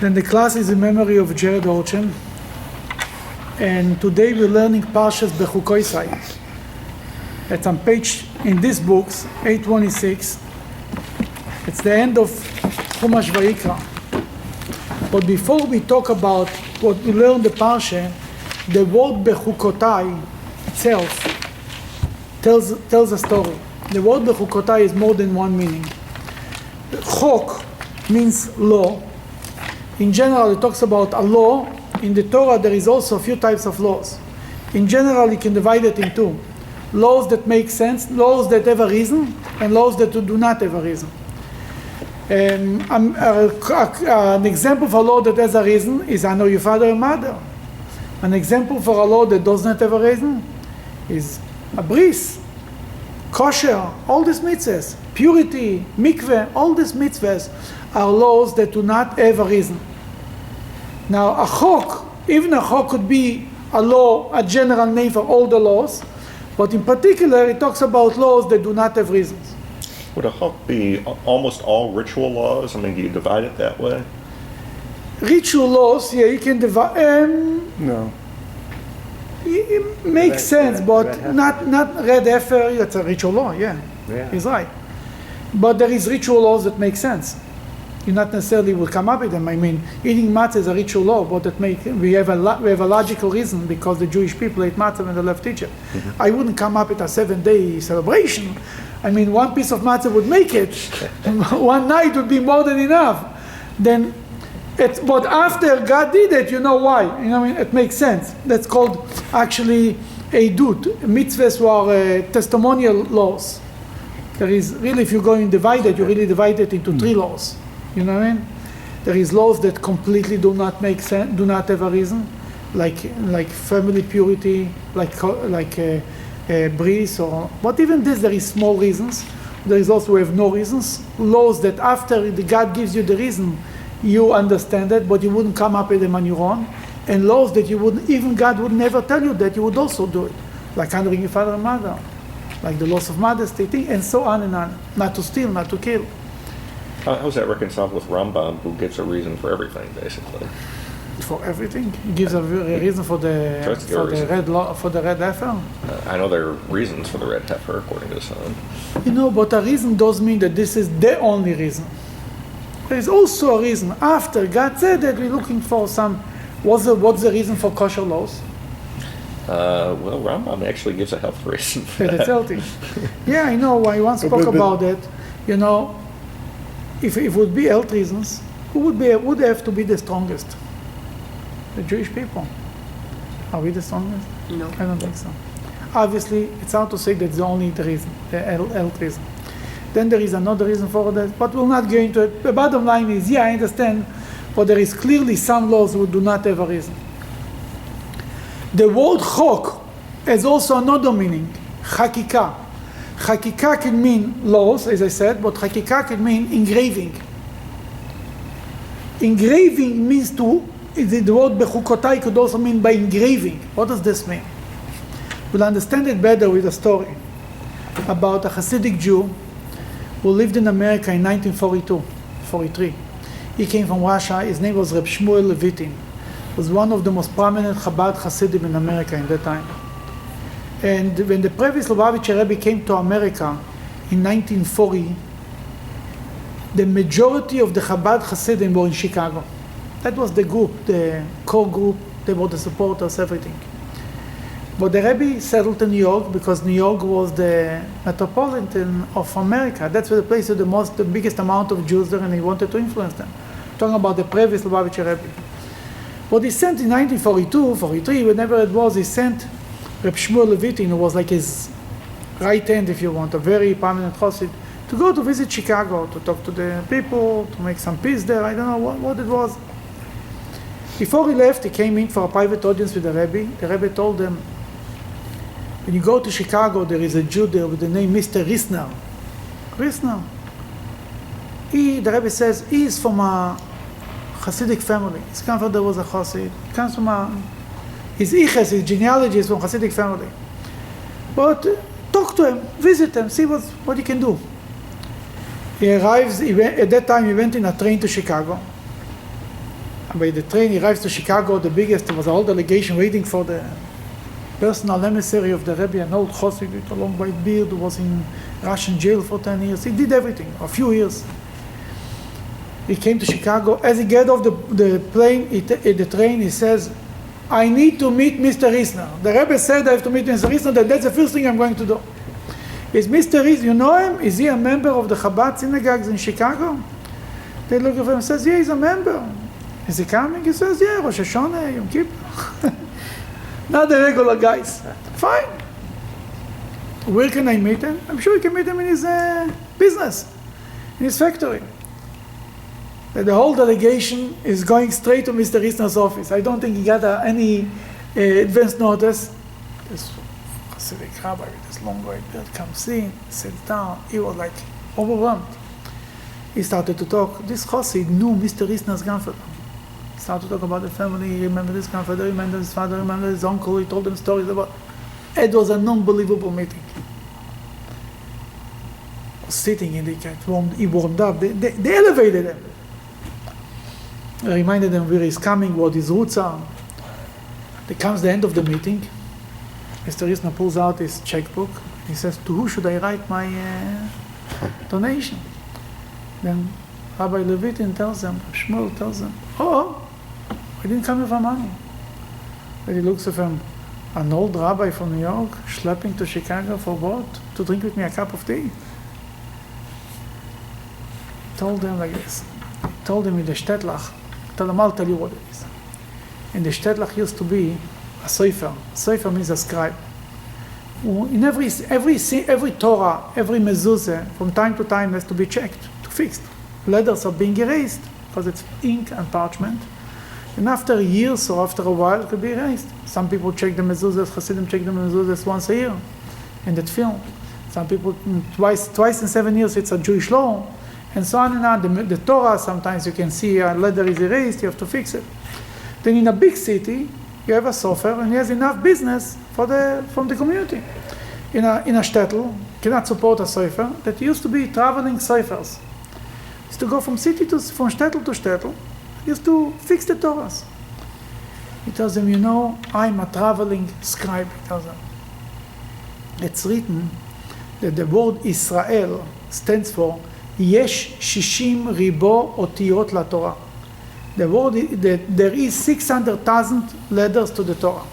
Then the class is in memory of Jared Orchen. And today we're learning Parshas Bechukotai. It's on page, in this books, 826. It's the end of Chumash Vayikra. But before we talk about what we learned the Parshah, the word Bechukotai itself tells a story. The word Bechukotai is more than one meaning. Chok means law. In general, it talks about a law. In the Torah, there is also a few types of laws. In general, you can divide it in two. Laws that make sense, laws that have a reason, and laws that do not have a reason. An example for a law that has a reason is honor your father and mother. An example for a law that does not have a reason is a bris, kosher, all these mitzvahs, purity, mikveh, all these mitzvahs are laws that do not have a reason. Now, a chok, even a chok could be a law, a general name for all the laws, but in particular, it talks about laws that do not have reasons. Would a chok be almost all ritual laws? I mean, do you divide it that way? Ritual laws, yeah, you can divide. No. It makes sense, but not red heifer. That's a ritual law. Yeah, he's right. But there is ritual laws that make sense. You not necessarily will come up with them. I mean, eating matzah is a ritual law, but we have a logical reason because the Jewish people ate matzah when they left Egypt. Mm-hmm. I wouldn't come up with a 7-day celebration. I mean, one piece of matzah would make it. One night would be more than enough. But after God did it, you know why? You know, I mean, it makes sense. That's called actually eidut. Mitzvahs were testimonial laws. There is really, if you're going to divide it, you really divide it into three laws. You know what I mean? There is laws that completely do not make sense, do not have a reason, like family purity, like bris, but even this there is small reasons. There is also we have no reasons. Laws that after God gives you the reason, you understand it, but you wouldn't come up with them on your own. And laws that you wouldn't, even God would never tell you that, you would also do it, like honoring your father and mother, like the loss of modesty, and so on and on. Not to steal, not to kill. How's that reconciled with Rambam, who gives a reason for everything, basically? For everything, he gives a reason for the red heifer. I know there are reasons for the red heifer, according to some. You know, but a reason does mean that this is the only reason. There is also a reason. After God said that we're looking for some, what's the reason for kosher laws? Well, Rambam actually gives a health reason for that. It's healthy. Yeah, I know. I once spoke about it. You know, if it would be health reasons, who would have to be the strongest? The Jewish people. Are we the strongest? No. I don't think so. Obviously, it's hard to say that's the only reason, the health reason. Then there is another reason for that, but we'll not go into it. The bottom line is, yeah, I understand, but there is clearly some laws who do not have a reason. The word chok has also another meaning, chakika. Chakika can mean laws, as I said, but chakika can mean engraving. Engraving means the word bechukotai could also mean by engraving. What does this mean? We'll understand it better with a story about a Hasidic Jew who lived in America in 1942-43. He came from Russia. His name was Reb Shmuel Levitin. He was one of the most prominent Chabad Hasidim in America in that time. And when the previous Lubavitcher Rebbe came to America in 1940, the majority of the Chabad Hasidim were in Chicago. That was the group, the core group. They were the supporters, everything. But the Rebbe settled in New York because New York was the metropolitan of America. That's where the place with the biggest amount of Jews there, and he wanted to influence them. Talking about the previous Lubavitcher Rebbe. What he sent in 1942, 43, whenever it was, he sent Reb Shmuel Levitin, who was like his right hand, if you want, a very prominent Chassid, to go to visit Chicago, to talk to the people, to make some peace there. I don't know what it was. Before he left, he came in for a private audience with the Rebbe. The Rebbe told them, when you go to Chicago, there is a Jew there with the name Mr. Risner. Risner. The Rebbe says, he is from a Hasidic family. His grandfather was a Chassid. He comes from his iches, his genealogy is from Hasidic family. But talk to him, visit him, see what he can do. He arrives, at that time he went in a train to Chicago. And by the train, he arrives to Chicago, the biggest. There was a whole delegation waiting for the personal emissary of the Rebbe, an old chassid with a long white beard who was in Russian jail for 10 years. He did everything, a few years. He came to Chicago. As he get off the plane, the train, he says, I need to meet Mr. Risner. The Rebbe said I have to meet Mr. Risner, that's the first thing I'm going to do. Is Mr. Risner, you know him? Is he a member of the Chabad synagogues in Chicago? They look at him and says, yeah, he's a member. Is he coming? He says, yeah, Rosh Hashanah, Yom Kippur. Not the regular guys. Fine. Where can I meet him? I'm sure you can meet him in his business, in his factory. The whole delegation is going straight to Mr. Risner's office. I don't think he got any advance notice. This Hasidic rabbi with this long white beard comes in, sits down. He was like overwhelmed. He started to talk. This Chassid knew Mr. Risner's grandfather. He started to talk about the family. He remembered his grandfather, he remembered his father, he remembered his uncle. He told them stories about. It was an unbelievable meeting. Sitting in the cat, he warmed up. They elevated him. I reminded them where he's coming, what his roots are. There comes the end of the meeting. Mr. Risner pulls out his checkbook. He says, to who should I write my donation? Then Rabbi Levitin tells them, Shmuel tells them, oh, I didn't come here for money. Then he looks at him, an old rabbi from New York, schlepping to Chicago for what? To drink with me a cup of tea? He told them like this. He told them in the Shtetlach, I'll tell you what it is. In the Shtetlach used to be a sofer. Sofer means a scribe. In every Torah, every mezuzah, from time to time has to be checked, to fixed. Letters are being erased because it's ink and parchment. And after years or after a while, it could be erased. Some people check the mezuzahs, Hasidim check the mezuzahs once a year in that film. Some people twice in 7 years, it's a Jewish law. And so on and on. The Torah, sometimes you can see a letter is erased, you have to fix it. Then in a big city, you have a sofer, and he has enough business from the community. In a shtetl, cannot support a sofer, that used to be traveling sofers. Used to go from shtetl to shtetl, used to fix the Torahs. He tells them, I'm a traveling scribe, he tells them. It's written that the word Israel stands for Yesh Shishim Ribo Otiyot LaTorah. The word that there is 600,000 letters to the Torah.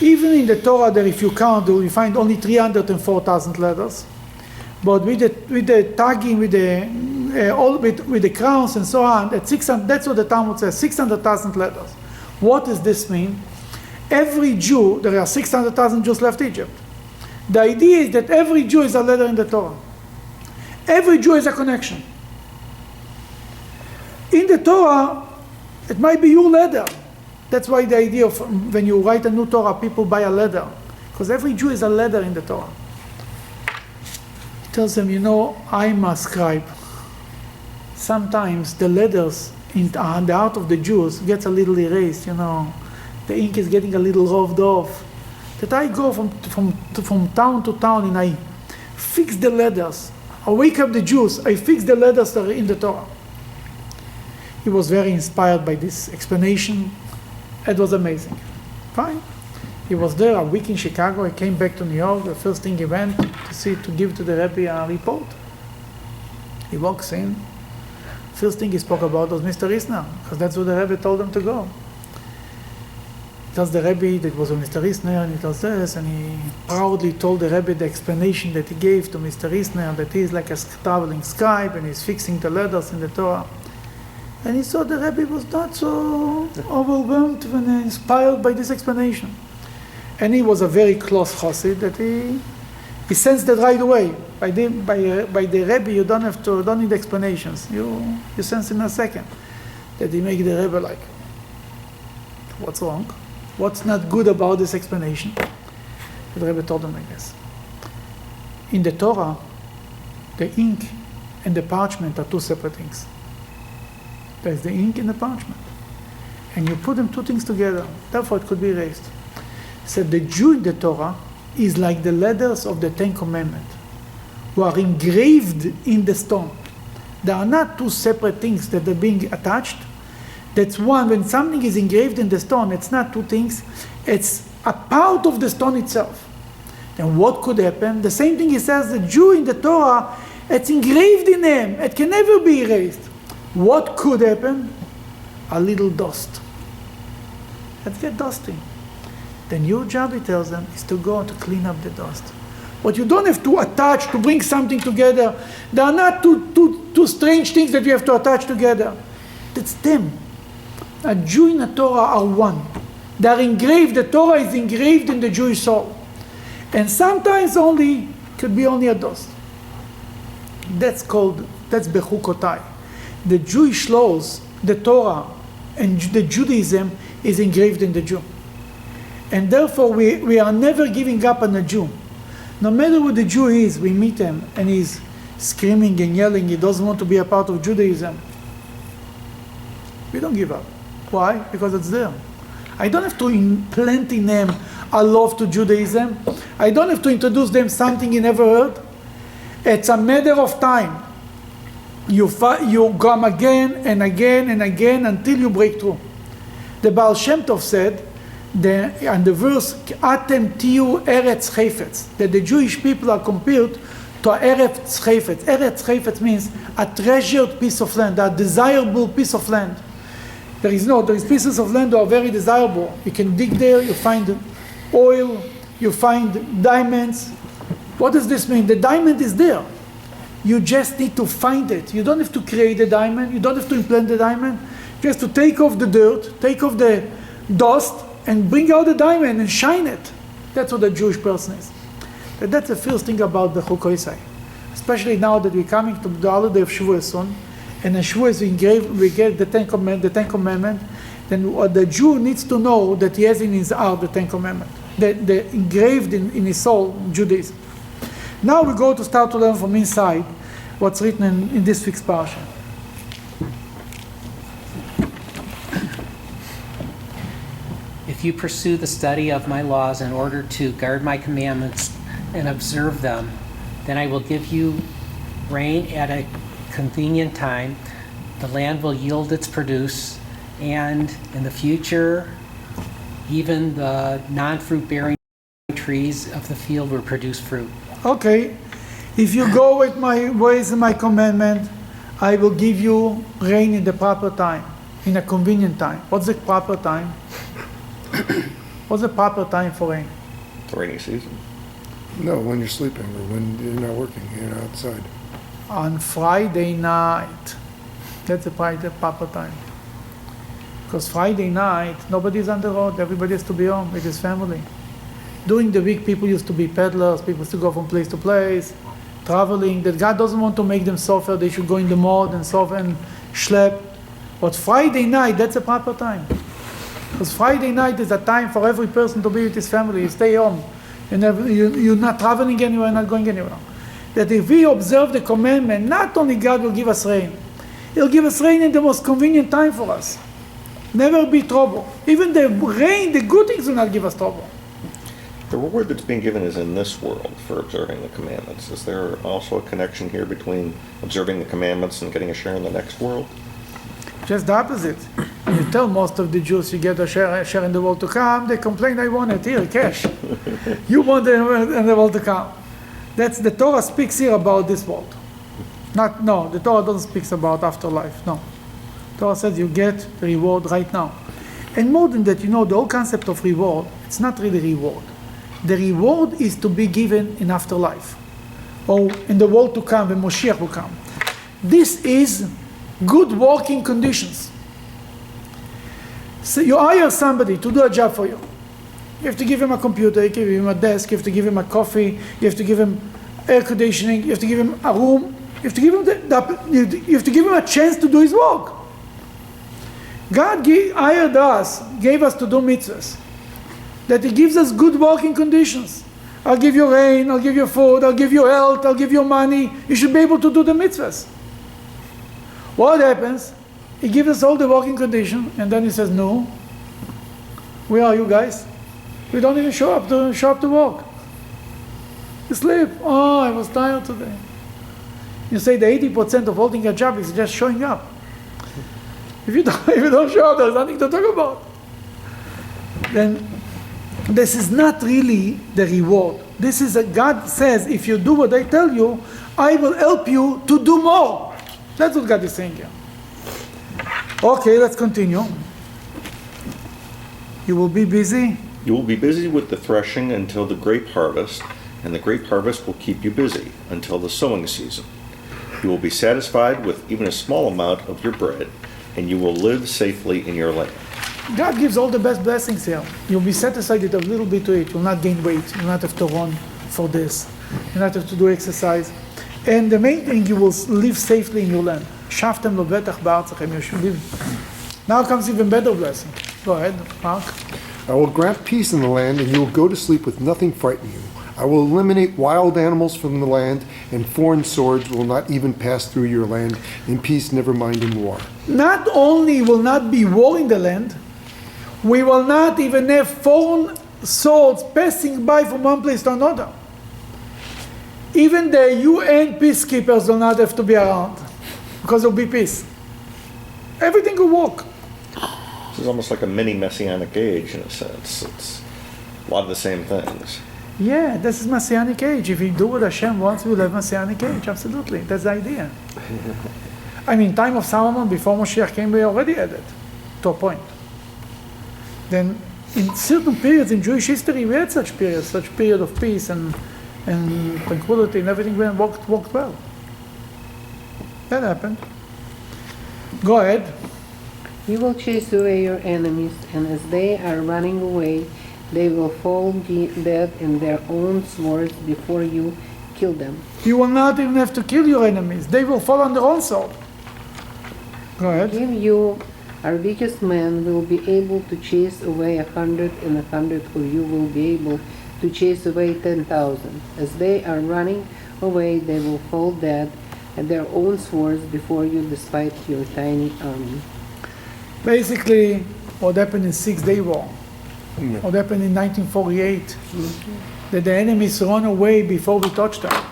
Even in the Torah, there, if you count, you find only 304,000 letters. But with the tagging, with the crowns and so on, that's what the Talmud says, 600,000 letters. What does this mean? Every Jew, there are 600,000 Jews left Egypt. The idea is that every Jew is a letter in the Torah. Every Jew is a connection. In the Torah, it might be your letter. That's why the idea of when you write a new Torah, people buy a letter. Because every Jew is a letter in the Torah. He tells them, I'm a scribe. Sometimes the letters in the heart of the Jews gets a little erased, The ink is getting a little rubbed off. That I go from town to town and I fix the letters. I wake up the Jews, I fix the letters that are in the Torah. He was very inspired by this explanation. It was amazing. Fine. He was there a week in Chicago. He came back to New York. The first thing he went to give to the Rebbe a report. He walks in. First thing he spoke about was Mr. Risner, because that's where the Rebbe told him to go. He tells the Rebbe that was with Mr. Risner, and he tells this, and he proudly told the Rebbe the explanation that he gave to Mr. Risner, that he's like a traveling scribe, and he's fixing the letters in the Torah. And he saw the Rebbe was not so overwhelmed and inspired by this explanation. And he was a very close chassid that he sensed that right away. By the Rebbe, you don't need explanations. You sense in a second that he make the Rebbe like, what's wrong? What's not good about this explanation? The Rebbe told him like this. In the Torah, the ink and the parchment are two separate things. There's the ink and the parchment. And you put them two things together. Therefore, it could be erased. So the Jew in the Torah is like the letters of the Ten Commandments, who are engraved in the stone. They are not two separate things that are being attached. They That's one. When something is engraved in the stone, it's not two things. It's a part of the stone itself. Then what could happen? The same thing he says, the Jew in the Torah, it's engraved in him. It can never be erased. What could happen? A little dust. Let's get dusty. Then your job, he tells them, is to go to clean up the dust. But you don't have to attach, to bring something together. There are not two strange things that you have to attach together. That's them. A Jew and a Torah are one. They are engraved, the Torah is engraved in the Jewish soul. And sometimes could be only a dust. That's Bechukotai. The Jewish laws, the Torah, and the Judaism is engraved in the Jew. And therefore we are never giving up on a Jew. No matter what the Jew is, we meet him and he's screaming and yelling, he doesn't want to be a part of Judaism. We don't give up. Why? Because it's there. I don't have to implant in them a love to Judaism. I don't have to introduce them something you never heard. It's a matter of time. You come again and again and again until you break through. The Baal Shem Tov said, and the verse, Atem Tiu Eretz Chayfetz, that the Jewish people are compared to Eretz Chayfetz. Eretz Chayfetz means a treasured piece of land, a desirable piece of land. There is pieces of land that are very desirable. You can dig there, you find oil, you find diamonds. What does this mean? The diamond is there. You just need to find it. You don't have to create the diamond. You don't have to implant the diamond. Just to take off the dirt, take off the dust, and bring out the diamond and shine it. That's what a Jewish person is. And that's the first thing about the Bechukotai. Especially now that we're coming to the holiday of Shavuos soon, and in Shavuos we get the Ten Commandments, then what the Jew needs to know that he has in his heart the Ten Commandments, the engraved in his soul, Judaism. Now we go to start to learn from inside what's written in this fixed Parshah. If you pursue the study of my laws in order to guard my commandments and observe them, then I will give you rain at a convenient time. The land will yield its produce, and in the future, even the non-fruit bearing trees of the field will produce fruit. Okay, if you go with my ways and my commandment, I will give you rain in the proper time, in a convenient time. What's the proper time? What's the proper time for rain? The rainy season. No, when you're sleeping or when you're not working, you're outside. On Friday night. That's the proper time. Because Friday night, nobody's on the road. Everybody has to be home with his family. During the week, people used to be peddlers. People used to go from place to place, traveling. That God doesn't want to make them suffer. They should go in the mud and suffer and schlep. But Friday night, that's a proper time. Because Friday night is a time for every person to be with his family. You stay home. You're not traveling anywhere, not going anywhere. That if we observe the commandment, not only God will give us rain, He'll give us rain in the most convenient time for us. Never be trouble. Even the rain, the good things will not give us trouble. The reward that's being given is in this world for observing the commandments. Is there also a connection here between observing the commandments and getting a share in the next world? Just the opposite. When you tell most of the Jews you get a share in the world to come, they complain, I want it here, cash. You want it in the world to come. That's the Torah speaks here about this world. The Torah doesn't speak about afterlife, no. The Torah says you get the reward right now. And more than that, the whole concept of reward, it's not really reward. The reward is to be given in afterlife, or in the world to come, when Moshiach will come. This is good working conditions. So you hire somebody to do a job for you. You have to give him a computer, you give him a desk, you have to give him a coffee, you have to give him air conditioning, you have to give him a room, you have to give him you have to give him a chance to do his work. God hired us, gave us to do mitzvahs. That He gives us good working conditions. I'll give you rain, I'll give you food, I'll give you health, I'll give you money. You should be able to do the mitzvahs. What happens? He gives us all the working conditions, and then He says, no. Where are you guys? We don't even show up to work. You sleep. Oh, I was tired today. You say the 80% of holding a job is just showing up. If you don't show up, there's nothing to talk about. Then this is not really the reward. This is God says, if you do what I tell you, I will help you to do more. That's what God is saying here. Okay, let's continue. You will be busy. You will be busy with the threshing until the grape harvest, and the grape harvest will keep you busy until the sowing season. You will be satisfied with even a small amount of your bread, and you will live safely in your land. God gives all the best blessings here. You'll be satisfied with a little bit to eat. You'll not gain weight. You'll not have to run for this. You'll not have to do exercise. And the main thing, you will live safely in your land. Shaftem lo betach ba'artzachem. You should live. Now comes even better blessing. Go ahead, Mark. I will grant peace in the land, and you will go to sleep with nothing frightening you. I will eliminate wild animals from the land, and foreign swords will not even pass through your land. In peace, never mind in war. Not only will not be war in the land, we will not even have foreign swords passing by from one place to another. Even the UN peacekeepers will not have to be around, because there will be peace. Everything will work. This is almost like a mini messianic age in a sense. It's a lot of the same things. Yeah, this is Messianic age. If we do what Hashem wants, we'll have Messianic age. Absolutely. That's the idea. I mean, time of Solomon, before Moshiach came, we already had it, to a point. Then, in certain periods in Jewish history, we had such periods, such period of peace and tranquility, and everything worked well. That happened. Go ahead. You will chase away your enemies, and as they are running away, they will fall dead in their own swords before you kill them. You will not even have to kill your enemies. They will fall on their own sword. Go ahead. You, our weakest man, will be able to chase away 100 and 100, or you will be able to chase away 10,000. As they are running away, they will fall dead at their own swords before you, despite your tiny army. Basically, what happened in 6-Day War, what happened in 1948, that the enemies run away before we touch them.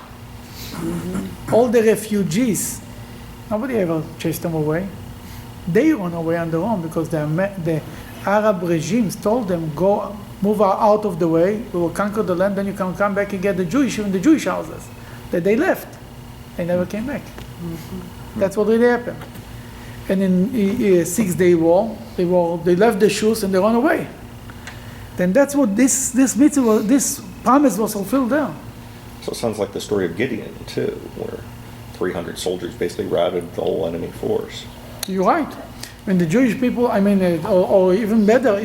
All the refugees, nobody ever chased them away. They run away on their own because the Arab regimes told them, go, move out of the way, we will conquer the land, then you can come back and get the Jewish houses. That they left. They never came back. That's what really happened. And in 6-Day War, they left the shoes and they run away. Then that's what this mitzvah, this promise was fulfilled there. So it sounds like the story of Gideon, too, where 300 soldiers basically routed the whole enemy force. You're right. When the Jewish people, or even better,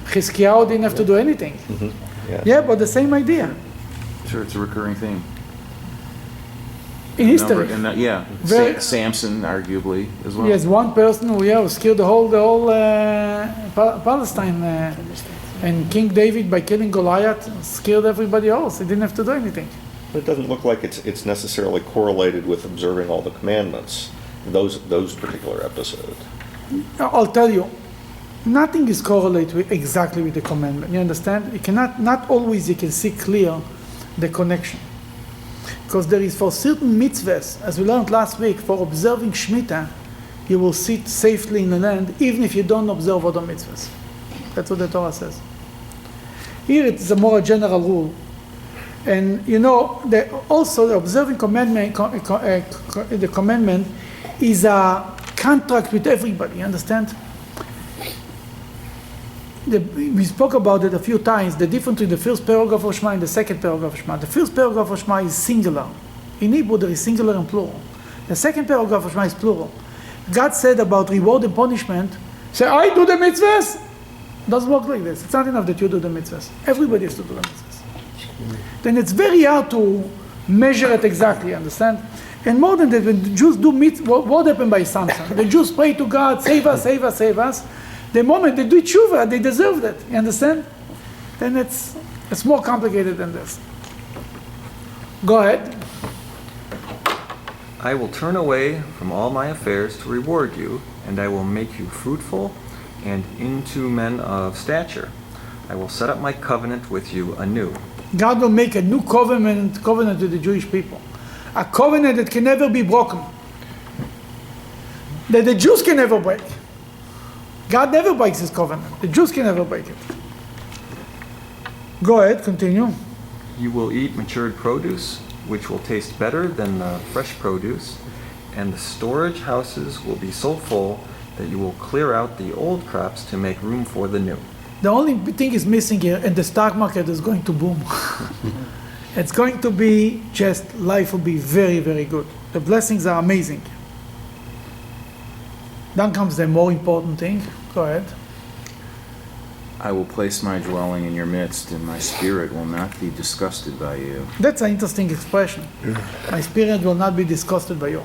Chizkiyahu didn't have to do anything. Yeah, but the same idea. Sure, it's a recurring theme. In history. Samson, arguably, as well. Yes, one person who scared the whole Palestine. And King David, by killing Goliath, scared everybody else. He didn't have to do anything. But it doesn't look like it's necessarily correlated with observing all the commandments, those particular episodes. I'll tell you, nothing is correlated exactly with the commandment. You understand? You cannot, not always you can see clear the connection. Because there is for certain mitzvahs, as we learned last week, for observing Shemitah, you will sit safely in the land, even if you don't observe other mitzvahs. That's what the Torah says. Here it is a more general rule. And also the observing commandment, the commandment is a contract with everybody, you understand? We spoke about it a few times, the difference between the first paragraph of Shema and the second paragraph of Shema. The first paragraph of Shema is singular. In Hebrew there is singular and plural. The second paragraph of Shema is plural. God said about reward and punishment, say, I do the mitzvahs. It doesn't work like this. It's not enough that you do the mitzvahs. Everybody has to do the mitzvahs. Then it's very hard to measure it exactly, understand? And more than that, when the Jews do mitzvah, what happened by Samson? The Jews pray to God, save us, save us, save us. The moment they do tshuva, they deserve that. You understand? Then it's more complicated than this. Go ahead. I will turn away from all my affairs to reward you, and I will make you fruitful and into men of stature. I will set up my covenant with you anew. God will make a new covenant with the Jewish people. A covenant that can never be broken. That the Jews can never break. God never breaks his covenant. The Jews can never break it. Go ahead, continue. You will eat matured produce, which will taste better than the fresh produce, and the storage houses will be so full that you will clear out the old crops to make room for the new. The only thing is missing here, and the stock market is going to boom. It's going to be just, life will be very, very good. The blessings are amazing. Then comes the more important thing. Go ahead. I will place my dwelling in your midst, and my spirit will not be disgusted by you. That's an interesting expression. My spirit will not be disgusted by you.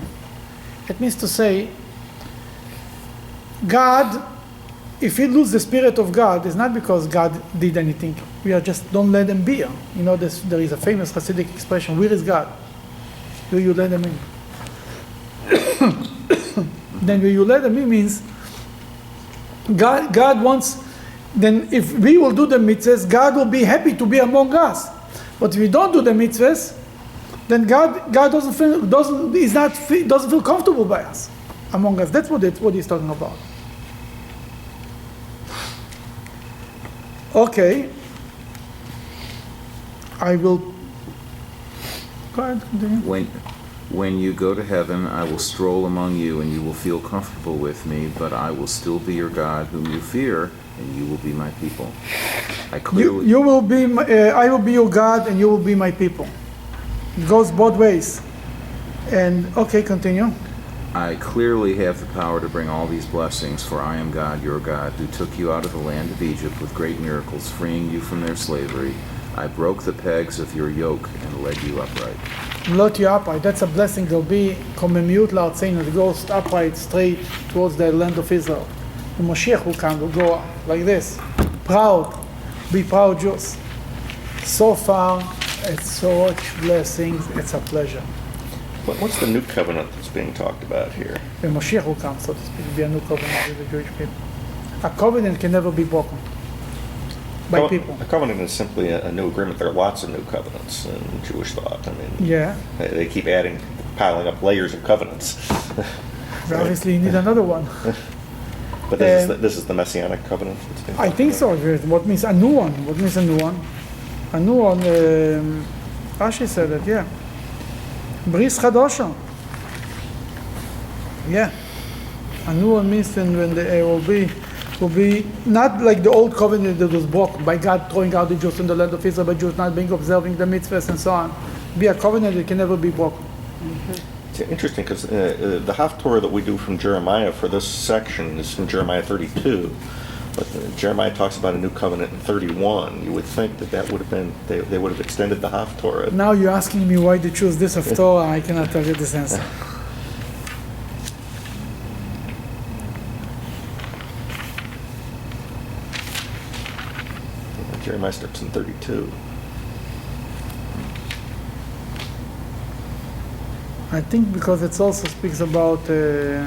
It means to say, God, if we lose the spirit of God, it's not because God did anything. We are just don't let him be. You know, there is a famous Hasidic expression, where is God? Will you let him in? Then will you let him in means God wants, then if we will do the mitzvahs, God will be happy to be among us. But if we don't do the mitzvahs, then God doesn't feel comfortable by us, among us. That's what he's talking about. Okay. I will. Go ahead, continue. When you go to heaven, I will stroll among you, and you will feel comfortable with me, but I will still be your God whom you fear, and you will be my people. I will be your God, and you will be my people. It goes both ways. And, okay, continue. I clearly have the power to bring all these blessings, for I am God, your God, who took you out of the land of Egypt with great miracles, freeing you from their slavery. I broke the pegs of your yoke and led you upright. Led you upright. That's a blessing. There'll be komemiut la'artzenu. It goes upright, straight towards the land of Israel. The Moshiach will come, will go like this. Proud. Be proud Jews. So far, it's such blessings. It's a pleasure. What's the new covenant that's being talked about here? The Moshiach will come, so to speak. It will be a new covenant with the Jewish people. A covenant can never be broken by people. A covenant is simply a new agreement. There are lots of new covenants in Jewish thought. I mean, yeah. They keep piling up layers of covenants. Obviously, you need another one. But this is the Messianic covenant? I think so. What means a new one? What means a new one? A new one, Rashi said it, yeah. Bris Chadosha. Yeah. A new one means when the will be not like the old covenant that was broken by God throwing out the Jews in the land of Israel, by Jews not being observing the mitzvahs and so on. Be a covenant that can never be broken. Mm-hmm. It's interesting because the Haftorah that we do from Jeremiah for this section is from Jeremiah 32, but Jeremiah talks about a new covenant in 31. You would think that would have been, they would have extended the Haftorah. Now you're asking me why they choose this Haftorah. I cannot tell you this answer. Jeremiah starts in 32. I think because it also speaks about the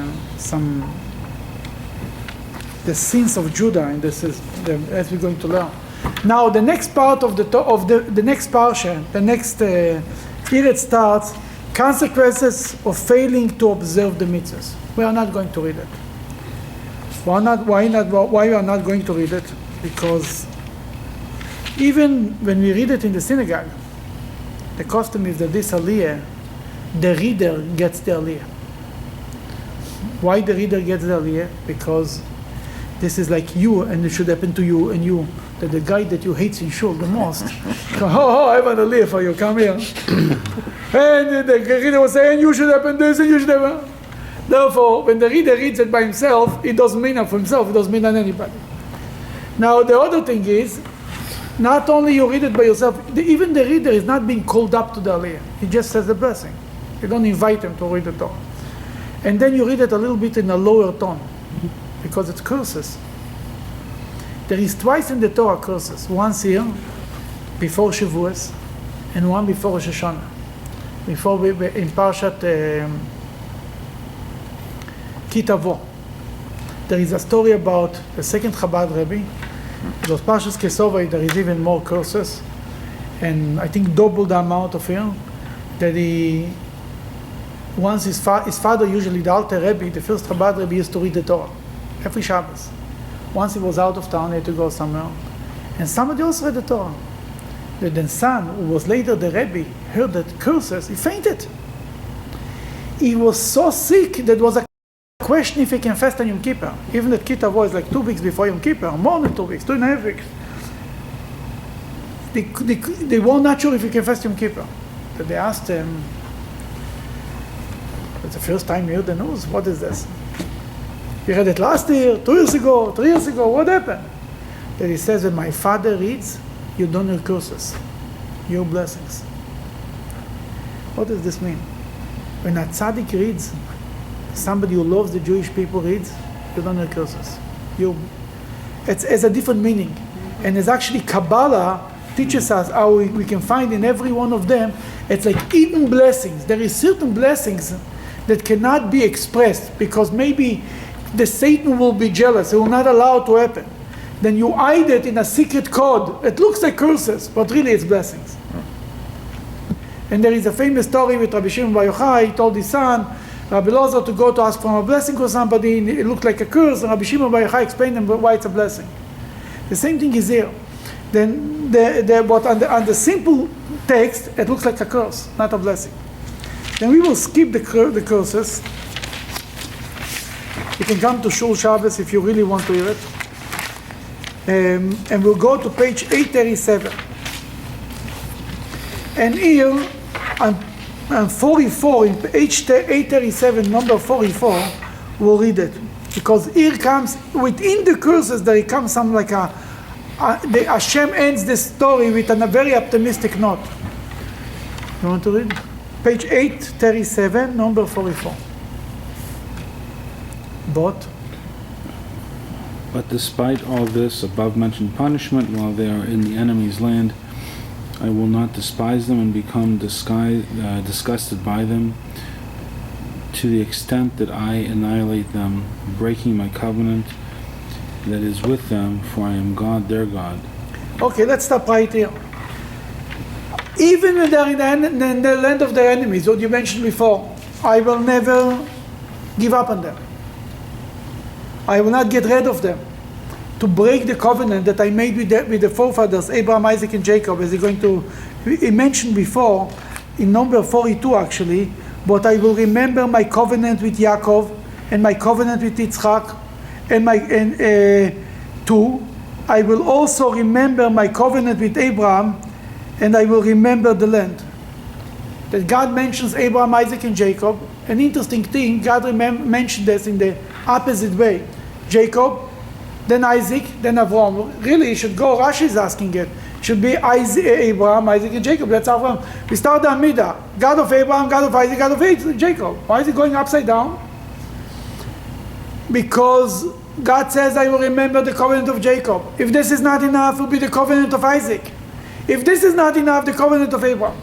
sins of Judah, and this is as we're going to learn. Now, the next part of the next Parshah, the next here it starts consequences of failing to observe the mitzvahs. We are not going to read it. Why we are not going to read it? Because even when we read it in the synagogue, the custom is that this aliyah, the reader gets the aliyah. Why the reader gets the aliyah? Because this is like you, and it should happen to you and you. That the guy that you hate in shul the most, I have an aliyah for you, come here. And the reader was saying, you should happen this and you should happen. Therefore, when the reader reads it by himself, it doesn't mean it for himself, it doesn't mean on anybody. Now, the other thing is, not only you read it by yourself, even the reader is not being called up to the aliyah. He just says the blessing. You don't invite him to read the Torah. And then you read it a little bit in a lower tone, because it's curses. There is twice in the Torah curses. Once here, before Shavuos, and one before Rosh Hashanah. Before in Parshat Kitavo. There is a story about the second Chabad Rebbe. Those Parshas Kesovai, there is even more curses, and I think double the amount of him. That once his father, usually the Alter Rebbe, the first Chabad Rebbe, used to read the Torah every Shabbos. Once he was out of town, he had to go somewhere. And somebody else read the Torah. The son, who was later the Rebbe, heard that curses, he fainted. He was so sick that was a question if he can fast on Yom Kippur. Even that Kitta was like 2 weeks before Yom Kippur, more than 2 weeks, 2.5 weeks. They were not sure if he can fast Yom Kippur. But they asked him, it's the first time you heard the news, what is this? You read it last year, 2 years ago, 3 years ago, what happened? That he says, when my father reads, you don't hear curses, your blessings. What does this mean? When a tzaddik reads, somebody who loves the Jewish people reads, you don't hear curses. It's a different meaning. And it's actually Kabbalah teaches us how we can find in every one of them, it's like hidden blessings. There is certain blessings that cannot be expressed because maybe the Satan will be jealous, he will not allow it to happen. Then you hide it in a secret code. It looks like curses, but really it's blessings. And there is a famous story with Rabbi Shimon Bar Yochai. He told his son, Rabbi Lozer, to go to ask for a blessing for somebody, and it looked like a curse, and Rabbi Shimon Bar Yochai explained him why it's a blessing. The same thing is here. Then, but on the simple text, it looks like a curse, not a blessing. Then we will skip the curses. You can come to Shul Shabbos if you really want to hear it. And we'll go to page 837. And here, on 44, in page 837, number 44, we'll read it. Because here comes, within the curses, there comes some like Hashem ends the story with a very optimistic note. You want to read? Page 837, number 44. But despite all this above-mentioned punishment, while they are in the enemy's land, I will not despise them and become disgusted by them, to the extent that I annihilate them, breaking my covenant that is with them, for I am God, their God. Okay, let's stop right here. Even when they're in the land of their enemies, what you mentioned before, I will never give up on them. I will not get rid of them. To break the covenant that I made with the forefathers, Abraham, Isaac, and Jacob, as he mentioned before, in number 42 actually, but I will remember my covenant with Yaakov, and my covenant with Yitzchak, I will also remember my covenant with Abraham, and I will remember the land. That God mentions Abraham, Isaac, and Jacob. An interesting thing, God mentioned this in the opposite way. Jacob, then Isaac, then Avraham. Really, it should go, Rashi is asking it. It should be Abraham, Isaac, and Jacob. That's Avraham. We start the Amidah. God of Abraham, God of Isaac, God of Jacob. Why is it going upside down? Because God says, I will remember the covenant of Jacob. If this is not enough, it will be the covenant of Isaac. If this is not enough, the covenant of Abraham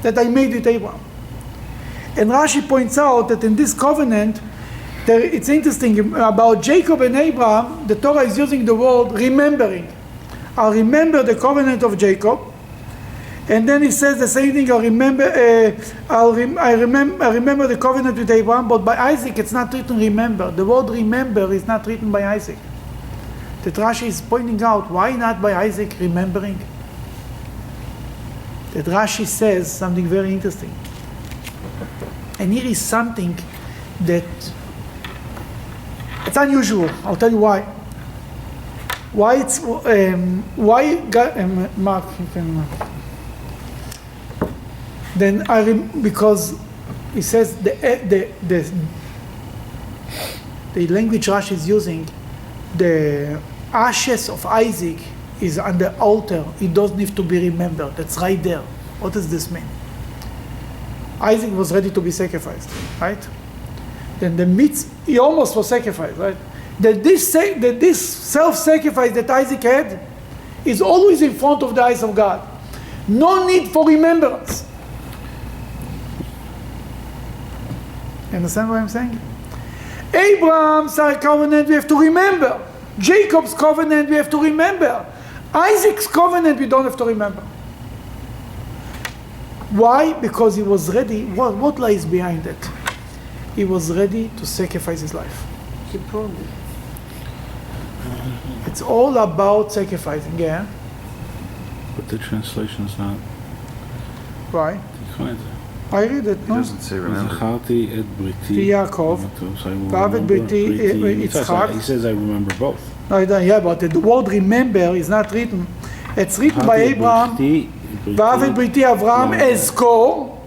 that I made with Abraham. And Rashi points out that in this covenant, it's interesting about Jacob and Abraham, the Torah is using the word remembering. I'll remember the covenant of Jacob, and then he says the same thing. I remember the covenant with Abraham, but by Isaac it's not written remember. The word remember is not written by Isaac. That Rashi is pointing out, why not by Isaac remembering? That Rashi says something very interesting. And here is something that it's unusual. I'll tell you why. Why it's why God, Mark, you can. Because he says the language Rashi is using, the ashes of Isaac is on the altar. It doesn't need to be remembered. That's right there. What does this mean? Isaac was ready to be sacrificed, right? Then the meat, he almost was sacrificed, right? That this self-sacrifice that Isaac had is always in front of the eyes of God. No need for remembrance. You understand what I'm saying? Abraham's covenant we have to remember. Jacob's covenant we have to remember. Isaac's covenant we don't have to remember. Why? Because he was ready. What lies behind it? He was ready to sacrifice his life. He promised. It's all about sacrificing, yeah? But the translation's not. Why? Defines it. I read it, It no? doesn't say remember. Zacharti et briti. Yaakov. So I will Vav et remember briti, briti. Yitzchak. He says I remember both. No, yeah, but the word remember is not written. It's written by Zacharti et Abraham. briti, Vav et briti Avram Yeah. ezkor.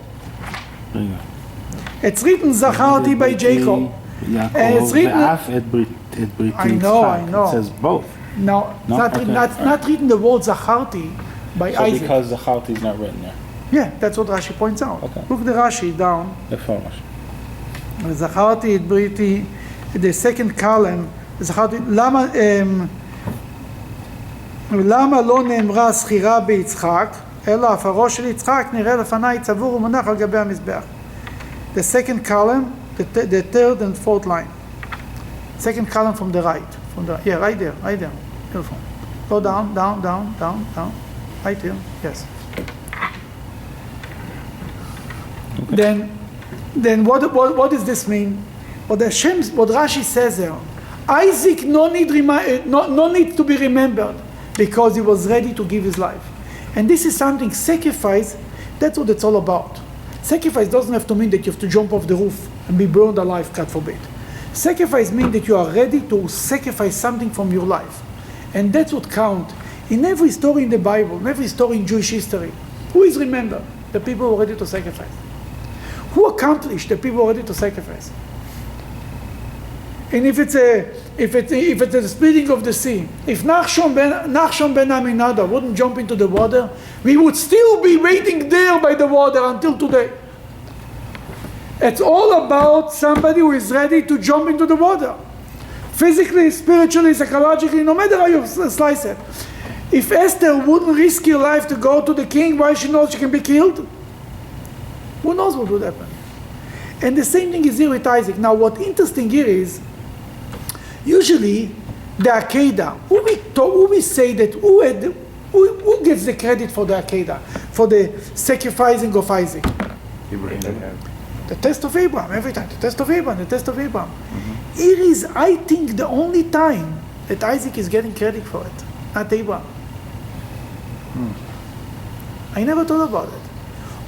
רגע. It's written Zacharti by Jacob. And it's Yaakov written- ve'af et briti I know, Yitzchak. I know. It says both. No, No? not, Okay. not written the word Zacharti by So Isaac. because the Zacharti is not written there. Yeah, that's what Rashi points out. Okay. Look the Rashi down. איפה ממש? זכרתי את בריתי, the second column, זכרתי, למה לא נאמרה זכירה ביצחק, אלא עפרו של יצחק נראה לפניי צבור ומונח על גבי המזבח. The second column, the third and fourth line. Second column from the right. Yeah, right there. Beautiful. Go down. Right here, yes. Okay. Then what does this mean? What Rashi says there, Isaac no need to be remembered because he was ready to give his life. And this is something, sacrifice, that's what it's all about. Sacrifice doesn't have to mean that you have to jump off the roof and be burned alive, God forbid. Sacrifice means that you are ready to sacrifice something from your life. And that's what counts. In every story in the Bible, in every story in Jewish history, who is remembered? The people who are ready to sacrifice. Who accomplished the people ready to sacrifice? And if it's a splitting of the sea, if Nachshon ben Aminadab wouldn't jump into the water, we would still be waiting there by the water until today. It's all about somebody who is ready to jump into the water. Physically, spiritually, psychologically, no matter how you slice it. If Esther wouldn't risk her life to go to the king while she knows she can be killed, who knows what would happen? And the same thing is here with Isaac. Now, what's interesting here is, usually, the Akedah, who we say that, who gets the credit for the Akedah, for the sacrificing of Isaac? Abraham. The test of Abraham, every time, the test of Abraham. Here is, I think, the only time that Isaac is getting credit for it, not Abraham. I never thought about it.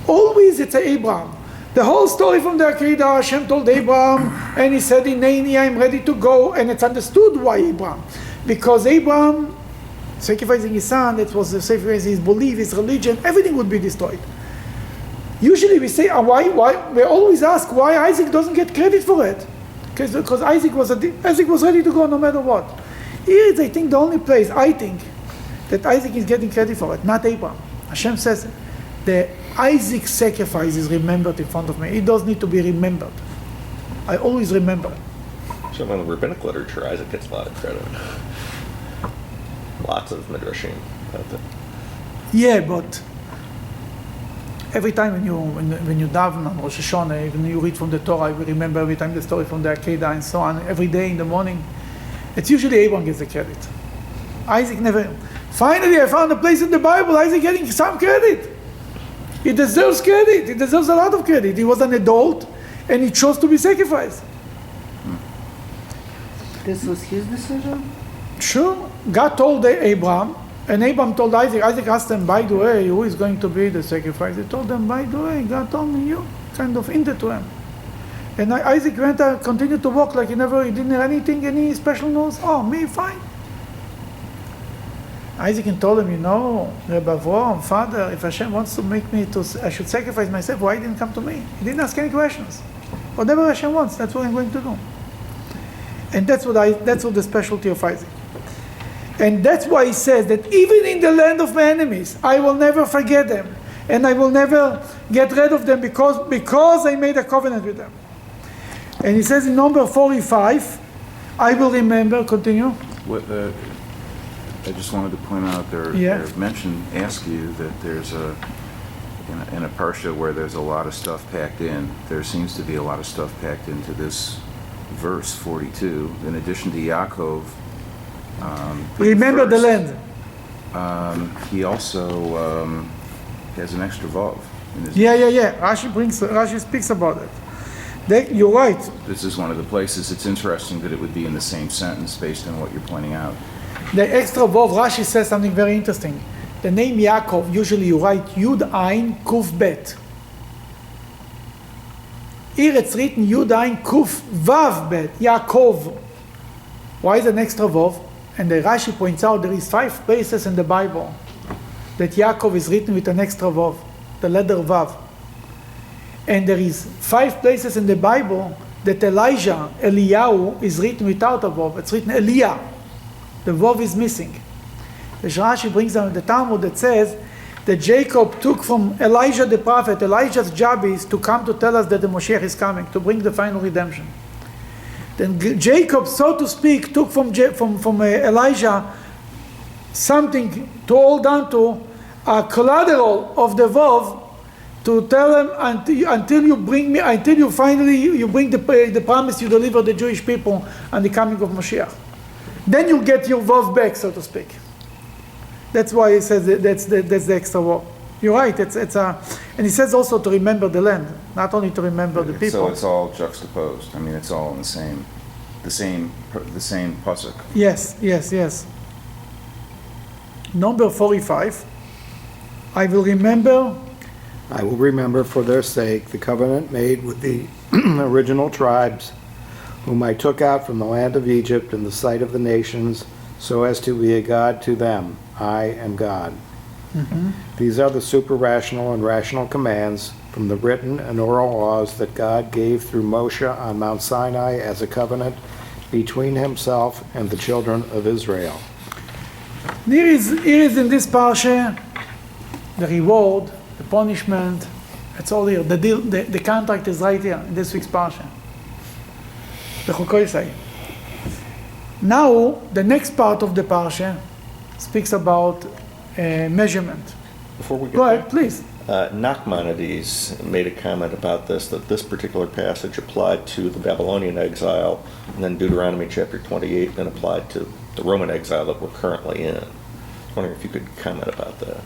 Always it's Abraham. The whole story from the Akedah, Hashem told Abraham, and he said, Hineni, I'm ready to go, and it's understood why Abraham. Because Abraham, sacrificing his son, that was the sacrifice, his belief, his religion, everything would be destroyed. Usually we say, why? We always ask why Isaac doesn't get credit for it. Because Isaac was ready to go no matter what. Here is, I think, the only place, I think, that Isaac is getting credit for it, not Abraham. Hashem says, the Isaac's sacrifice is remembered in front of me. It does need to be remembered. I always remember. So in the rabbinic literature, Isaac gets a lot of credit. Lots of midrashim about that. Yeah, but every time when you daven on Rosh Hashanah, even you read from the Torah, you remember every time the story from the Akedah and so on. Every day in the morning, it's usually Abraham gets the credit. Isaac never. Finally, I found a place in the Bible. Isaac getting some credit. He deserves credit. He deserves a lot of credit. He was an adult, and he chose to be sacrificed. This was his decision? Sure. God told Abraham, and Abraham told Isaac. Isaac asked him, by the way, who is going to be the sacrifice? He told them, by the way, God told me you. Kind of hinted to him. And Isaac went and continued to walk like he didn't hear anything, any special news. Oh, me, fine. Isaac told him, Rebbe Avraham, Father, if Hashem wants to make me I should sacrifice myself, why didn't come to me? He didn't ask any questions. Whatever Hashem wants, that's what I'm going to do. And that's what the specialty of Isaac. And that's why he says that even in the land of my enemies, I will never forget them, and I will never get rid of them because I made a covenant with them. And he says in number 45, I will remember. Continue. I just wanted to point out ask you that there's in a Parshah where there's a lot of stuff packed in, there seems to be a lot of stuff packed into this verse 42. In addition to Yaakov, remember the land. He also has an extra vav in his Yeah. Rashi speaks about it. You're right. This is one of the places. It's interesting that it would be in the same sentence based on what you're pointing out. The extra Vov, Rashi says something very interesting. The name Yaakov, usually you write Yud Ayin Kuf Bet. Here it's written Yud Ayin Kuf Vav Bet, Yaakov. Why is an extra Vov? And the Rashi points out there is 5 places in the Bible that Yaakov is written with an extra Vov, the letter Vav. And there is 5 places in the Bible that Eliyahu, is written without a Vov. It's written Eliah. The Vov is missing. The Rashi brings down the Talmud that says that Jacob took from Elijah the prophet. Elijah's job is to come to tell us that the Moshiach is coming, to bring the final redemption. Then Jacob, so to speak, took from Elijah something to hold on to, a collateral of the Vov, to tell him until you bring the promise you deliver the Jewish people on the coming of Moshiach. Then you get your Vov back, so to speak. That's why he says that's the extra Vov. You're right. And he says also to remember the land, not only to remember the people. So it's all juxtaposed. I mean, it's all in the same pasuk. Yes. Number 45. I will remember for their sake the covenant made with the original tribes, whom I took out from the land of Egypt in the sight of the nations, so as to be a God to them. I am God. Mm-hmm. These are the super-rational and rational commands from the written and oral laws that God gave through Moshe on Mount Sinai as a covenant between himself and the children of Israel. Here is in this Parshah the reward, the punishment. It's all here. The deal, the contract is right here in this week's Parshah. Bechukotai. Now, the next part of the Parshah speaks about measurement. Before we get Go there, ahead, please. Nachmanides made a comment about this, that this particular passage applied to the Babylonian exile, and then Deuteronomy chapter 28 then applied to the Roman exile that we're currently in. I was wondering if you could comment about that.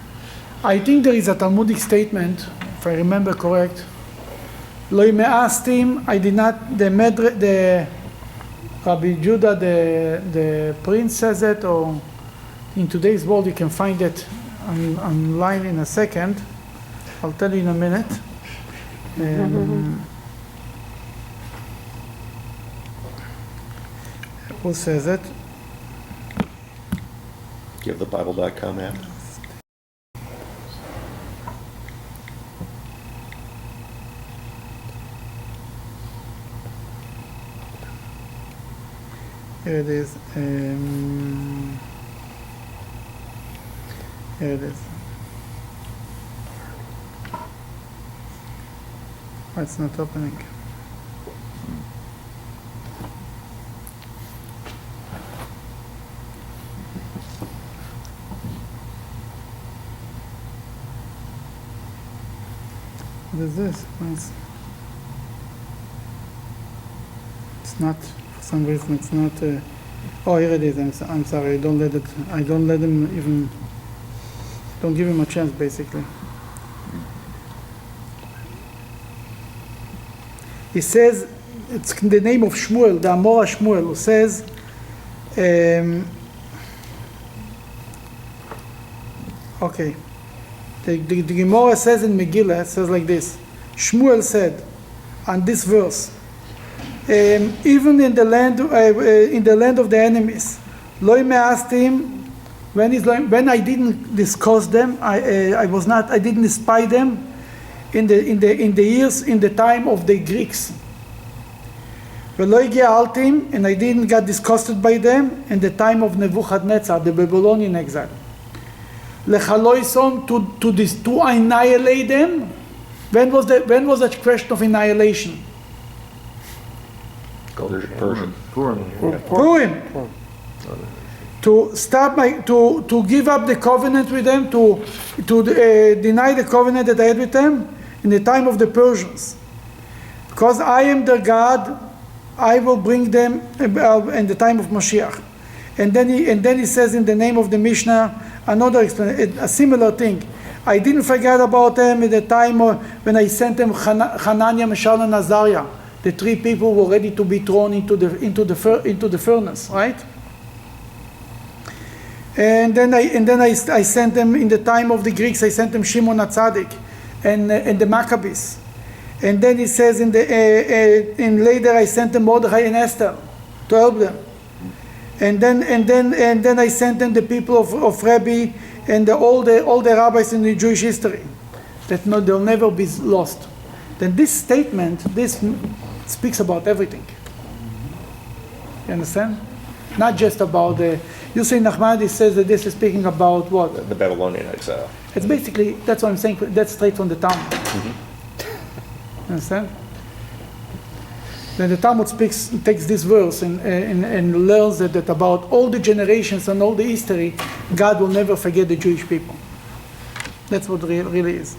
I think there is a Talmudic statement, if I remember correct. Lo me'astim, I did not, the Rabbi Judah, the prince says it, or in today's world you can find it online in a second. I'll tell you in a minute. Who says it? Do you have the Bible.com app? Here it is. Here it is. Oh, it's not opening. What is this? It's not. For some reason, it's not. Oh, here it is. I'm sorry. I don't let him even. Don't give him a chance, basically. He says, it's in the name of Shmuel, the Amora Shmuel, who says, okay, the Gemara says in Megillah, it says like this, Shmuel said, on this verse, even in the land of the enemies, Loi me'astim, when I didn't discuss them, I didn't spy them in the time of the Greeks. V'lo ge'altim, and I didn't get disgusted by them in the time of Nebuchadnezzar, the Babylonian exile. Lechaloisom, to annihilate them. When was that question of annihilation? Persian. Purim. To stop to give up the covenant with them, to deny the covenant that I had with them in the time of the Persians. Because I am their God, I will bring them in the time of Mashiach. And then he says in the name of the Mishnah another explanation, a similar thing. I didn't forget about them at the time when I sent them Hananiah, Mishael, and Azariah the 3 people were ready to be thrown into the furnace, right? And then I sent them, in the time of the Greeks, I sent them Shimon HaTzadik and the Maccabees. And then it says in later I sent them Mordechai and Esther to help them. And then I sent them the people of Rebbe and all the rabbis in the Jewish history, that they'll never be lost. Then this statement, this speaks about everything. You understand? Not just about the. You say Nachmanides says that this is speaking about what? The Babylonian exile. It's basically, that's what I'm saying. That's straight from the Talmud. You understand? Then the Talmud takes this verse and learns that about all the generations and all the history, God will never forget the Jewish people. That's what really is.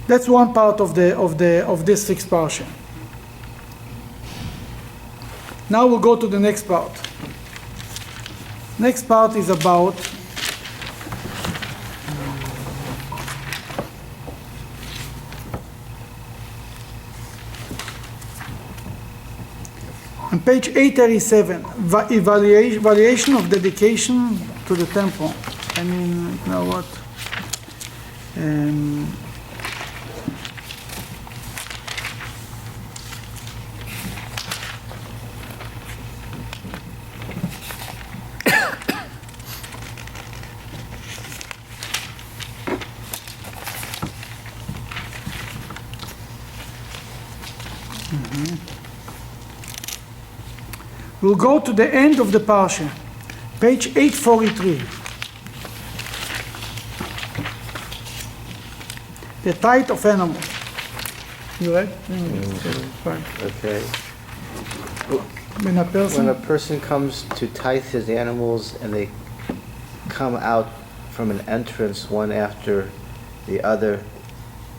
That's one part of this 6th Parshah. Now we'll go to the next part. Next part is about on page 837, evaluation of dedication to the temple. I mean, you know what? We'll go to the end of the Parsha, page 843. The tithe of animals. You read? Fine. Okay. When a person comes to tithe his animals and they come out from an entrance one after the other,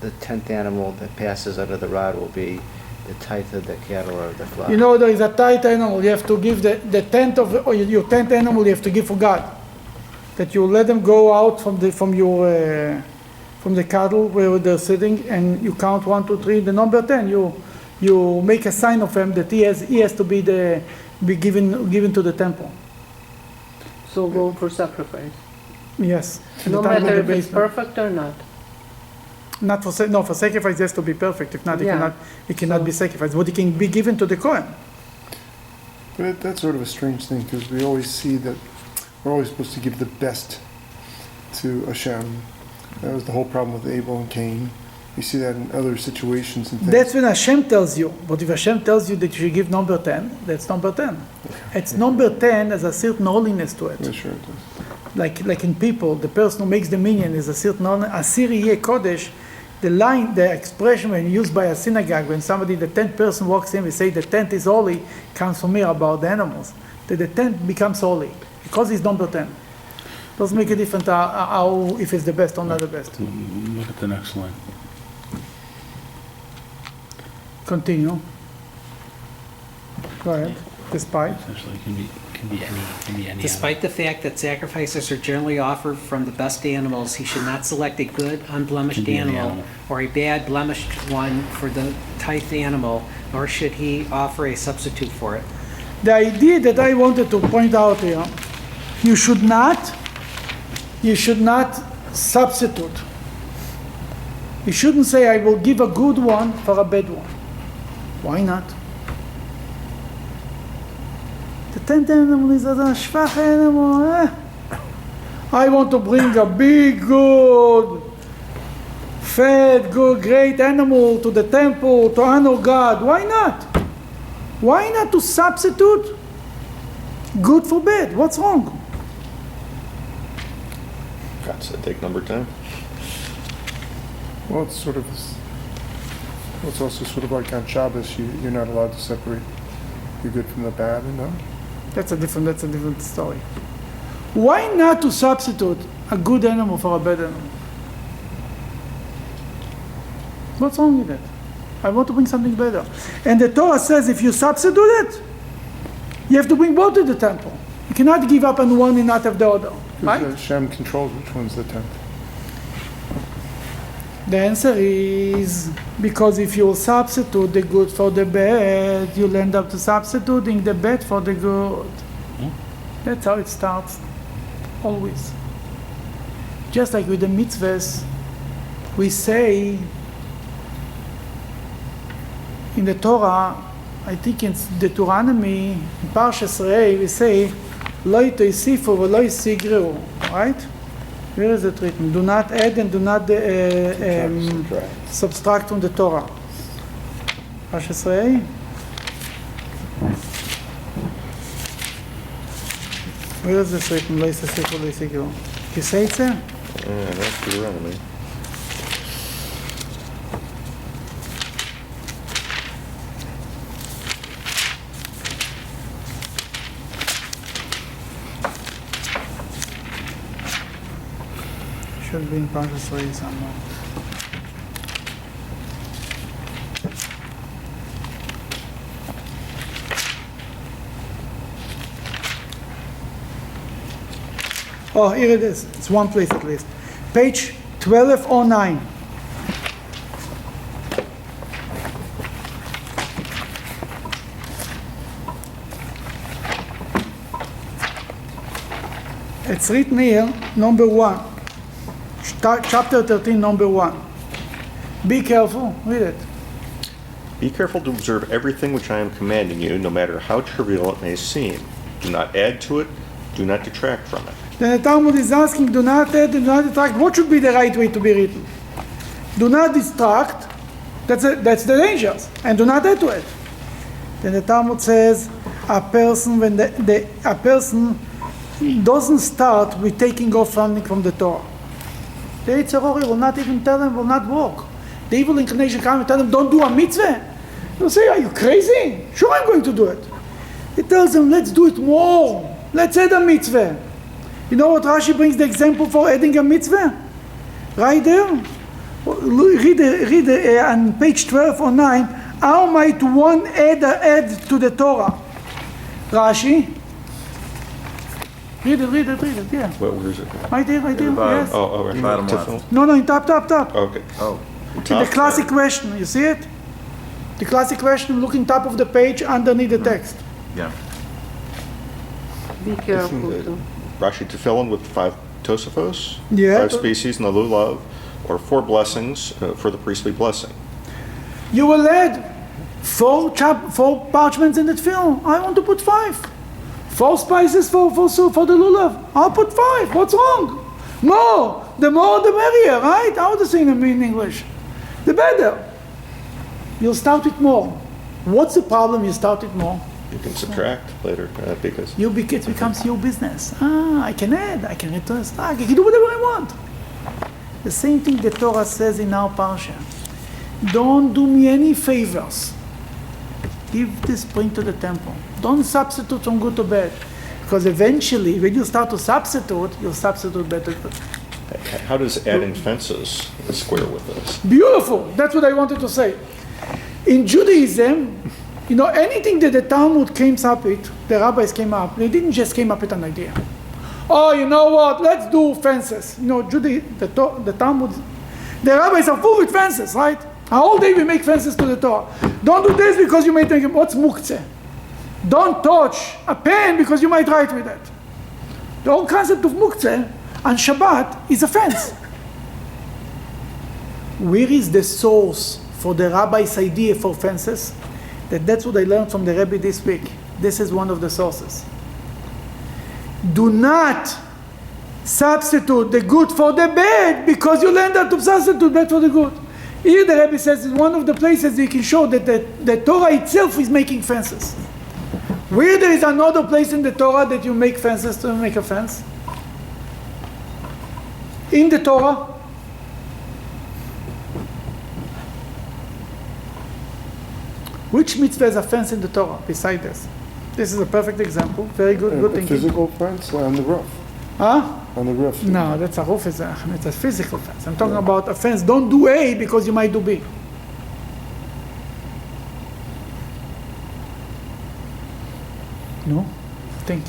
the 10th animal that passes under the rod will be the tithe of the cattle or the flock. You know, there is a tithe animal. You have to give the 10th of your 10th animal. You have to give for God. That you let them go out from the cattle where they're sitting, and you count 1, 2, 3. The number 10, you make a sign of him that he has to be given to the temple. So go for sacrifice. Yes. No matter if it's perfect or not. Not for sacrifice. It has to be perfect. If not, it cannot be sacrificed. But it can be given to the Kohen. But that's sort of a strange thing, because we always see that we're always supposed to give the best to Hashem. That was the whole problem with Abel and Cain. You see that in other situations and things. That's when Hashem tells you. But if Hashem tells you that you should give number 10, that's number 10. It's number 10 has a certain holiness to it. Yeah, sure it does. Like in people, the person who makes the minyan is a certain holiness. Asiri Yeh Kodesh, the expression when used by a synagogue, when somebody, the 10th person walks in, we say the 10th is holy, comes from here about the animals. That the 10th becomes holy because it's number 10. Doesn't make a difference if it's the best or not the best. Look at the next line. Continue. Go ahead. Despite. Essentially, it can be any Despite the fact that sacrifices are generally offered from the best animals, he should not select a good, unblemished Can be any animal animal. or a bad, blemished one for the tithe animal, nor should he offer a substitute for it. The idea that I wanted to point out here, you should not substitute. You shouldn't say, I will give a good one for a bad one. Why not? The 10th animal is a shvach animal. I want to bring a big, good, fat, good, great animal to the temple to honor God. Why not? Why not to substitute good for bad? What's wrong? God said take number 10. Well, it's also sort of like on Shabbos, you're not allowed to separate the good from the bad, you know? That's a different story. Why not to substitute a good animal for a bad animal? What's wrong with that? I want to bring something better. And the Torah says if you substitute it, you have to bring both to the temple. You cannot give up on one and not have the other. Right? Hashem controls which one's the 10th. The answer is because if you substitute the good for the bad, you'll end up to substituting the bad for the good. That's how it starts, always. Just like with the mitzvahs, we say in the Torah, I think in Deuteronomy, in Parshah, we say, Lo toisifu v'lo yisigru, right? Where is it written? Do not add and do not subtract from the Torah. Parshah. Where is this written? Lo yisasifu v'lo yisigru. Can you say it, sir? Yeah, that's Deuteronomy. Should be in Parshah somewhere. Oh, here it is. It's one place at least. Page 1209. It's written here, number 1. Chapter 13, number 1. Be careful. Read it. Be careful to observe everything which I am commanding you, no matter how trivial it may seem. Do not add to it. Do not detract from it. Then the Talmud is asking, do not add, do not detract. What should be the right way to be written? Do not distract. That's the dangers. And do not add to it. Then the Talmud says, a person doesn't start with taking off something from the Torah. The Yetzer Hara will not even tell them, will not work. The evil inclination comes and tell them, don't do a mitzvah. They'll say, are you crazy? Sure, I'm going to do it. It tells them, let's do it more. Let's add a mitzvah. You know what Rashi brings the example for adding a mitzvah? Right there. Read on page 1209. How might one add to the Torah? Rashi. Read it, yeah. Where is it? Right there, yes. Oh, right. Bottom left. No, in top. Okay. Oh, The classic question, you see it? The classic question, looking top of the page underneath the text. yeah. Be careful too. Rashi Tefillin with 5 Tosafos, Yeah. 5 species in the lulav, or 4 blessings for the priestly blessing. You will add 4 parchments in the tefillin. I want to put 5. 4 spices for the lulav. I'll put 5. What's wrong? More. The more the merrier, right? How to say in English? The better. You'll start with more. What's the problem? You start with more. You can subtract later because It becomes your business. I can add. I can return stock. I can do whatever I want. The same thing the Torah says in our Parshah. Don't do me any favors. Give this bring to the temple. Don't substitute from good to bad. Because eventually, when you start to substitute, you'll substitute better. how does adding fences square with this? Beautiful. That's what I wanted to say. In Judaism, anything that the Talmud came up with, the rabbis came up, they didn't just came up with an idea. Oh, you know what? Let's do fences. The Talmud, the rabbis are full with fences, right? All day we make fences to the Torah. Don't do this because you may think, what's muktzeh? Don't touch a pen because you might write with it. The whole concept of muktzeh on Shabbat is a fence. Where is the source for the rabbi's idea for fences? That's what I learned from the Rebbe this week. This is one of the sources. Do not substitute the good for the bad because you'll end up to substitute bad for the good. Here the Rebbe says in one of the places you can show that the Torah itself is making fences. Where there is another place in the Torah that you make fences to make a fence? In the Torah? Which mitzvah has a fence in the Torah beside this? This is a perfect example. Very good thinking. Physical fence on the roof. Huh? On the roof. No, that's a roof. It's a physical fence. I'm talking about a fence. Don't do A because you might do B. No? Think.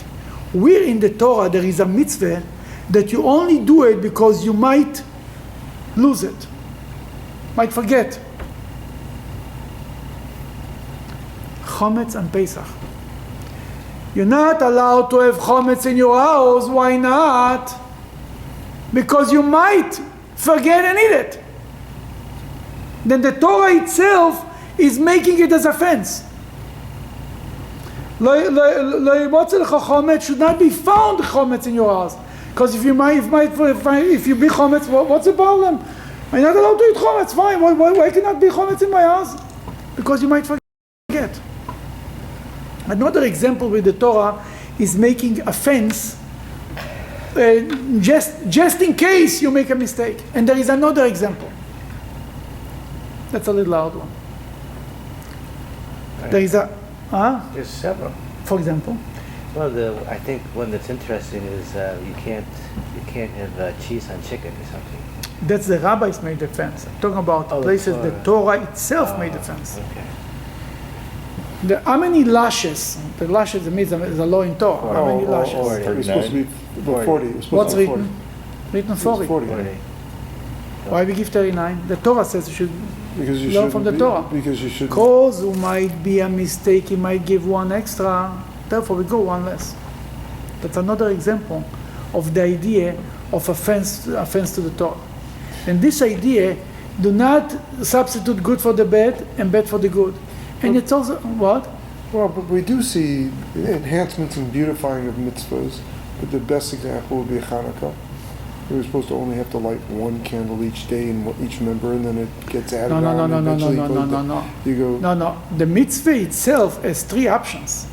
Where in the Torah there is a mitzvah that you only do it because you might lose it? might forget. Chometz and Pesach. You're not allowed to have chometz in your house. Why not? Because you might forget and eat it. Then the Torah itself is making it as offense. Chometz should not be found chometz in your house. Because if you be chometz, what's the problem? I'm not allowed to eat chometz. Fine. Why cannot be chometz in my house? Because you might forget. Another example with the Torah is making offense just in case you make a mistake. And there is another example. That's a little loud one. There is There's several. for example. Well, I think one that's interesting is you can't have cheese on chicken or something. That's the rabbis made defense. I'm talking about places the Torah itself made defense. Okay. How many lashes? The lashes is a law in Torah. How many lashes? It was supposed to be 40. It was supposed What's to be written? 40. Written It was 40. 40. Why we give 39? The Torah says you should Because you learn should from the Torah. Because you should. Because it might be a mistake, he might give one extra, therefore we go one less. That's another example of the idea of offense to the Torah. And this idea, do not substitute good for the bad and bad for the good. And it's also, what? Well, but we do see enhancements and beautifying of mitzvahs. But the best example would be Hanukkah. We were supposed to only have to light one candle each day in each member, and then it gets added on. You go. No. The mitzvah itself has 3 options.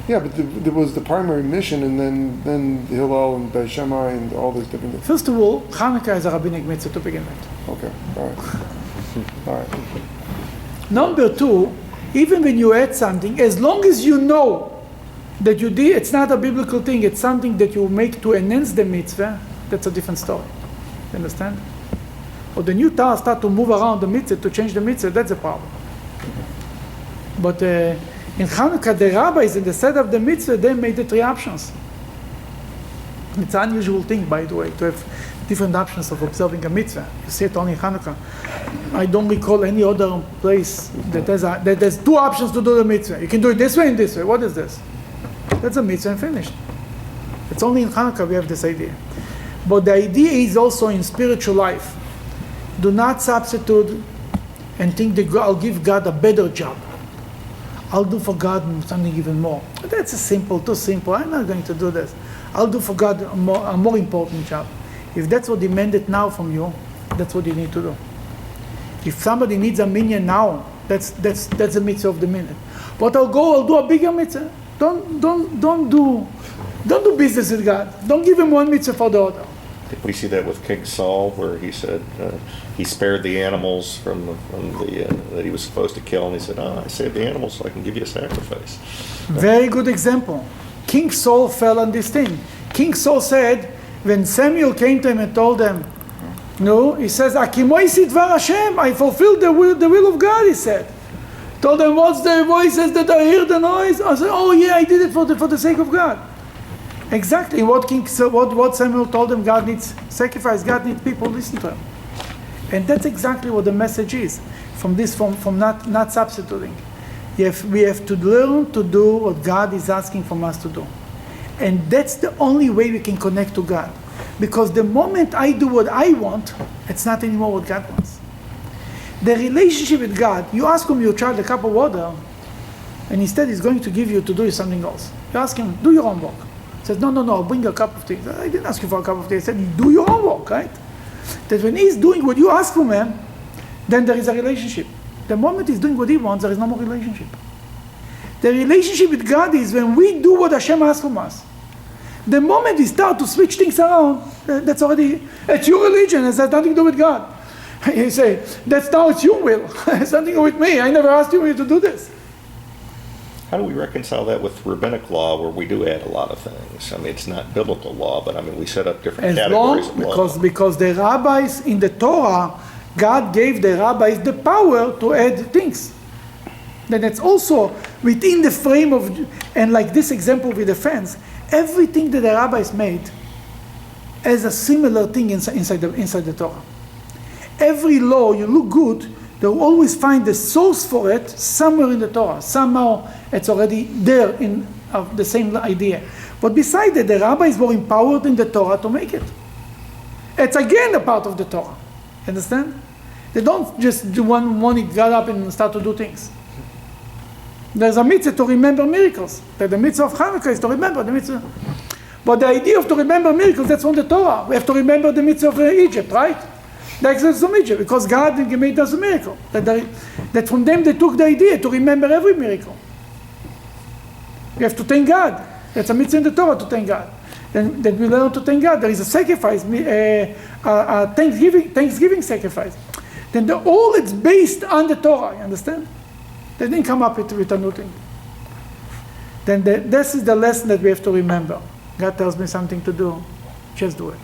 Yeah, but there was the primary mission, and then the Hillel and Beis Shammai and all those different things. First of all, Hanukkah is a rabbinic mitzvah to begin with. Okay, all right. All right. Number 2, even when you add something, as long as you know that you did, it's not a biblical thing, it's something that you make to enhance the mitzvah, that's a different story. You understand? Or the new Torah start to move around the mitzvah to change the mitzvah, that's a problem. But in Hanukkah, the rabbis in the set of the mitzvah, they made the 3 options. It's an unusual thing, by the way, to have different options of observing a mitzvah. You see it only in Hanukkah. I don't recall any other place that there's 2 options to do the mitzvah. You can do it this way and this way. What is this? That's a mitzvah and finished. It's only in Hanukkah we have this idea. But the idea is also in spiritual life. Do not substitute and think that I'll give God a better job. I'll do for God something even more. That's too simple. I'm not going to do this. I'll do for God a more important job. If that's what demanded now from you, that's what you need to do. If somebody needs a minyan now, that's the mitzvah of the minute. But I'll do a bigger mitzvah. Don't do business with God. Don't give him one mitzvah for the other. We see that with King Saul, where he said he spared the animals from the that he was supposed to kill, and he said, I saved the animals so I can give you a sacrifice. Very good example. King Saul fell on this thing. King Saul said, when Samuel came to him and told him, no, he says, Akimoisi dvar Hashem, I fulfilled the will of God, he said. Told them, what's the voices that I hear the noise? I said, oh yeah, I did it for the sake of God. Exactly what Samuel told him, God needs sacrifice, God needs people listen to him. And that's exactly what the message is from not substituting. We have to learn to do what God is asking from us to do. And that's the only way we can connect to God. Because the moment I do what I want, it's not anymore what God wants. The relationship with God, you ask him your child a cup of water, and instead he's going to give you to do something else. You ask him, do your homework. He says, no, I'll bring you a cup of tea. I didn't ask you for a cup of tea. I said, do your homework, right? That when he's doing what you ask from him, then there is a relationship. The moment he's doing what he wants, there is no more relationship. The relationship with God is when we do what Hashem asks from us. The moment we start to switch things around, that's already, it's your religion, it has nothing to do with God. You say, that's now it's your will. It's nothing to do with me. I never asked you to do this. How do we reconcile that with rabbinic law, where we do add a lot of things? I mean, it's not biblical law, but I mean, we set up different categories of law. Because the rabbis in the Torah, God gave the rabbis the power to add things. Then it's also within the frame of, and like this example with the fence, everything that the rabbis made has a similar thing inside the Torah. every law, you look good, they'll always find the source for it somewhere in the Torah. Somehow it's already there in the same idea. But besides that, the rabbis were empowered in the Torah to make it. It's again a part of the Torah. Understand? They don't just do one morning get up and start to do things. There's a mitzvah to remember miracles. That the mitzvah of Hanukkah is to remember the mitzvah. But the idea of to remember miracles, that's from the Torah. We have to remember the mitzvah of Egypt, right? The Exodus of Egypt, because God made us a miracle. That from them they took the idea to remember every miracle. We have to thank God. That's a mitzvah in the Torah to thank God. Then we learn to thank God. There is a sacrifice, a Thanksgiving sacrifice. Then all it's based on the Torah, you understand? They didn't come up with a new thing. Then this is the lesson that we have to remember. God tells me something to do, just do it.